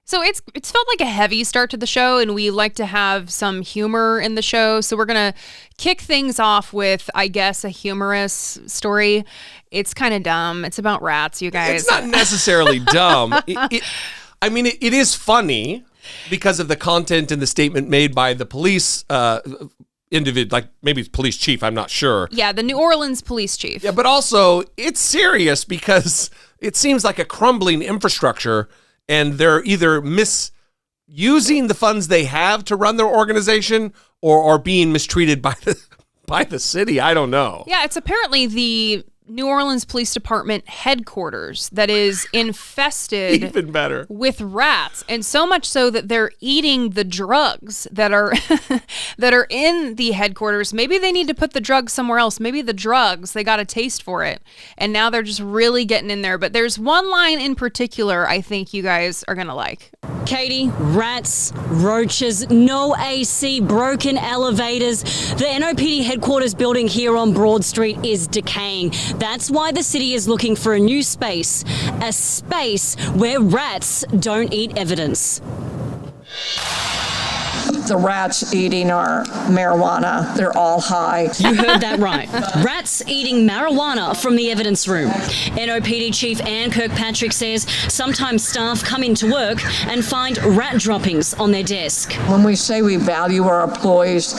So it's felt like a heavy start to the show, and we like to have some humor in the show. So we're going to kick things off with, I guess, a humorous story. It's kind of dumb. It's about rats, you guys. It's not necessarily dumb. It is funny because of the content and the statement made by the police individual, like maybe it's police chief, I'm not sure. Yeah, the New Orleans police chief. Yeah, but also it's serious because it seems like a crumbling infrastructure, and they're either misusing the funds they have to run their organization or are being mistreated by the city. I don't know. Yeah, it's apparently the New Orleans Police Department headquarters that is infested even better with rats, and so much so that they're eating the drugs that are that are in the headquarters. Maybe they need to put the drugs somewhere else. Maybe the drugs, they got a taste for it, and now they're just really getting in there. But there's one line in particular I think you guys are gonna like. Katie, rats, roaches, no AC, broken elevators. The NOPD headquarters building here on Broad Street is decaying. That's why the city is looking for a new space, a space where rats don't eat evidence. The rats eating our marijuana, they're all high. You heard that right. Rats eating marijuana from the evidence room. NOPD Chief Ann Kirkpatrick says sometimes staff come into work and find rat droppings on their desk. When we say we value our employees,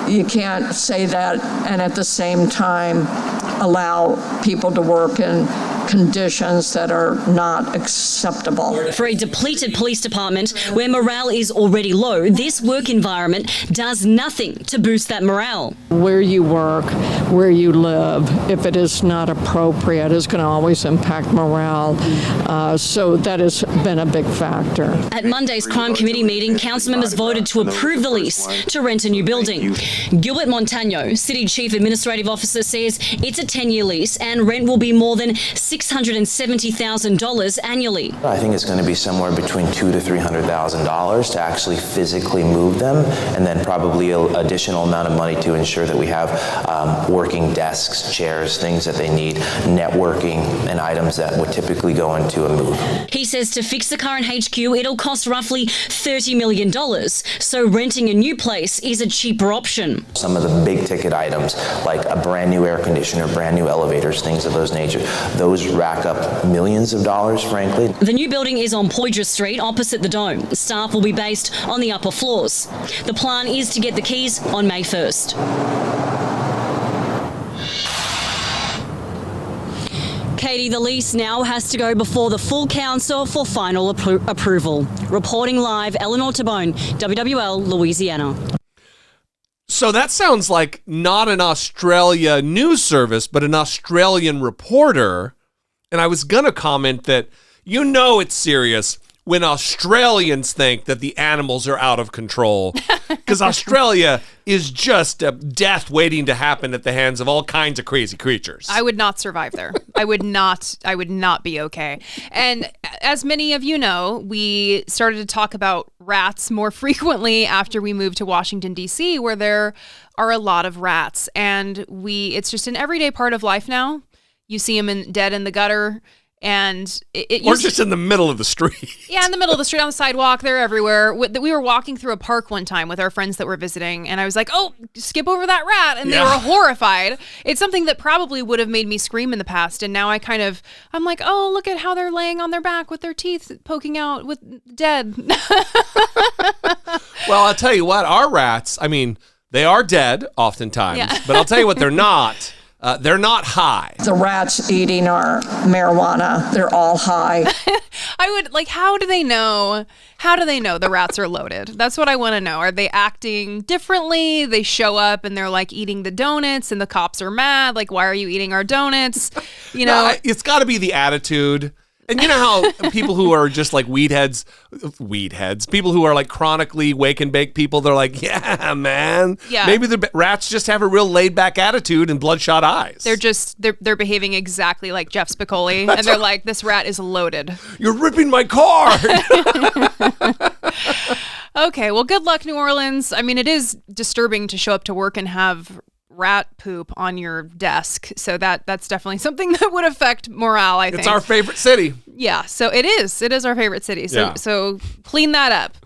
you can't say that and at the same time allow people to work in conditions that are not acceptable. For a depleted police department where morale is already low, this work environment does nothing to boost that morale. Where you work, where you live, if it is not appropriate, is going to always impact morale. So that has been a big factor. At Monday's Crime Committee meeting, council members voted to approve the lease to rent a new building. Gilbert Montano, City Chief Administrative Officer, says it's a 10-year lease and rent will be more than $670,000 annually. I think it's going to be somewhere between $200,000 to $300,000 to actually physically move them, and then probably an additional amount of money to ensure that we have working desks, chairs, things that they need, networking, and items that would typically go into a move. He says to fix the current HQ, it'll cost roughly $30 million, so renting a new place is a cheaper option. Some of the big ticket items, like a brand new air conditioner, brand new elevators, things of those nature, those rack up millions of dollars, frankly. The new building is on Poydras Street, opposite the Dome. Staff will be based on the upper floors. The plan is to get the keys on May 1st. Katie, the lease now has to go before the full council for final approval. Reporting live, Eleanor Tabone, WWL, Louisiana. So that sounds like not an Australia news service, but an Australian reporter. And I was going to comment that it's serious when Australians think that the animals are out of control, because Australia is just a death waiting to happen at the hands of all kinds of crazy creatures. I would not survive there. I would not be okay. And as many of you know, we started to talk about rats more frequently after we moved to Washington, D.C., where there are a lot of rats. And it's just an everyday part of life now. You see them dead in the gutter. And or just in the middle of the street. Yeah, in the middle of the street, on the sidewalk. They're everywhere. We were walking through a park one time with our friends that were visiting, and I was like, oh, skip over that rat. And they were horrified. It's something that probably would have made me scream in the past. And now I'm like, oh, look at how they're laying on their back with their teeth poking out with dead. Well, I'll tell you what, our rats, they are dead oftentimes. Yeah. But I'll tell you what, they're not. They're not high. The rats eating our marijuana, they're all high. How do they know? How do they know the rats are loaded? That's what I want to know. Are they acting differently? They show up and they're like eating the donuts and the cops are mad. Like, why are you eating our donuts? It's got to be the attitude. And you know how people who are just like weed heads, people who are like chronically wake and bake people, they're like, yeah, man. Yeah. Maybe the rats just have a real laid back attitude and bloodshot eyes. They're behaving exactly like Jeff Spicoli. And they're like, this rat is loaded. You're ripping my card. Okay, well, good luck, New Orleans. It is disturbing to show up to work and have rat poop on your desk. So that's definitely something that would affect morale, I think. It's our favorite city. Yeah, so it is. It is our favorite city. So Yeah. so clean that up.